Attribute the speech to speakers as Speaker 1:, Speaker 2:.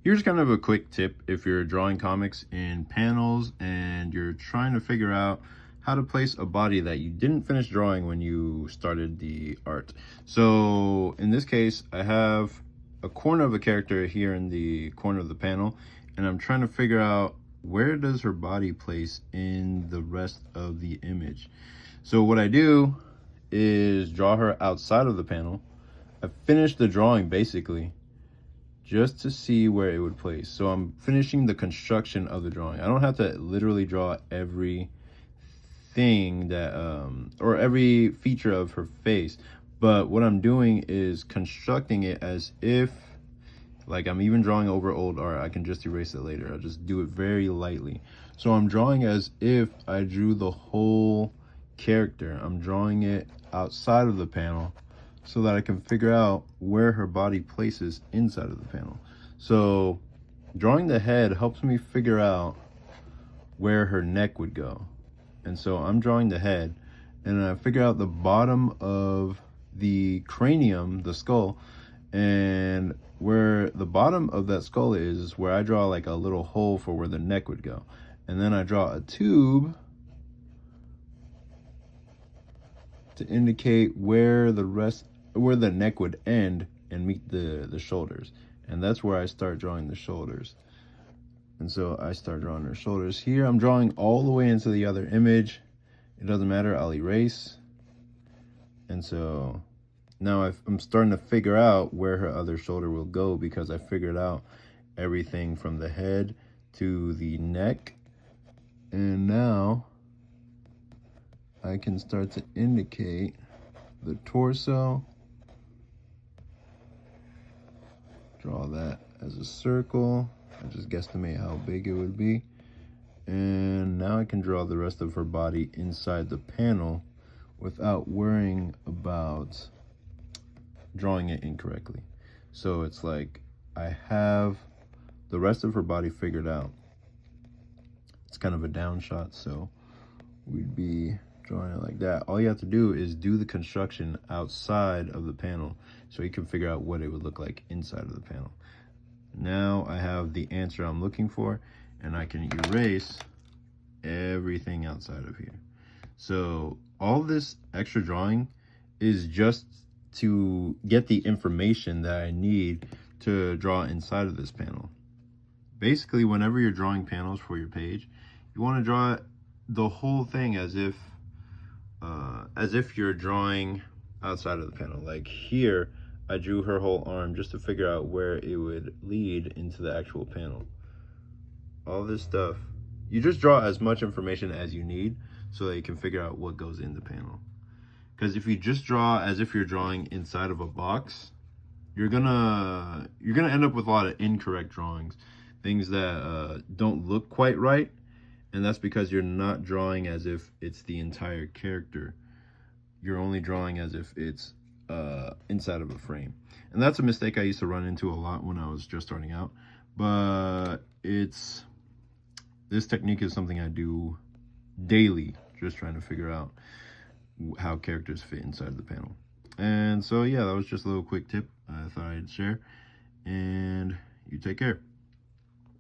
Speaker 1: Here's kind of a quick tip if you're drawing comics in panels and you're trying to figure out how to place a body that you didn't finish drawing when you started the art. So in this case, I have a corner of a character here in the corner of the panel, and I'm trying to figure out where does her body place in the rest of the image. So what I do is draw her outside of the panel. I finished the drawing basically just to see where it would place. So I'm finishing the construction of the drawing. I don't have to literally draw every thing that or every feature of her face, but what I'm doing is constructing it as if, like, I'm even drawing over old art. I can just erase it later. I'll just do it very lightly. So I'm drawing as if I drew the whole character. I'm drawing it outside of the panel so that I can figure out where her body places inside of the panel. So drawing the head helps me figure out where her neck would go. And so I'm drawing the head, and I figure out the bottom of the cranium, the skull, and where the bottom of that skull is where I draw like a little hole for where the neck would go. And then I draw a tube to indicate where the neck would end and meet the shoulders. And that's where I start drawing the shoulders. And so I start drawing her shoulders here. I'm drawing all the way into the other image. It doesn't matter, I'll erase. And so now I'm starting to figure out where her other shoulder will go, because I figured out everything from the head to the neck. And now I can start to indicate the torso. Draw that as a circle. I just guesstimate how big it would be. And now I can draw the rest of her body inside the panel without worrying about drawing it incorrectly. So it's like I have the rest of her body figured out. It's kind of a down shot, so we'd be drawing it like that. All you have to do is do the construction outside of the panel so you can figure out what it would look like inside of the panel. Now I have the answer I'm looking for, and I can erase everything outside of here. So all this extra drawing is just to get the information that I need to draw inside of this panel. Basically, whenever you're drawing panels for your page, you want to draw the whole thing as if you're drawing outside of the panel. Like here, I drew her whole arm just to figure out where it would lead into the actual panel. All this stuff, you just draw as much information as you need so that you can figure out what goes in the panel. Because if you just draw as if you're drawing inside of a box, you're gonna end up with a lot of incorrect drawings, things that don't look quite right, and that's because you're not drawing as if it's the entire character. You're only drawing as if it's inside of a frame. And that's a mistake I used to run into a lot when I was just starting out, but this technique is something I do daily, just trying to figure out how characters fit inside the panel. And so yeah, that was just a little quick tip I thought I'd share, and you take care.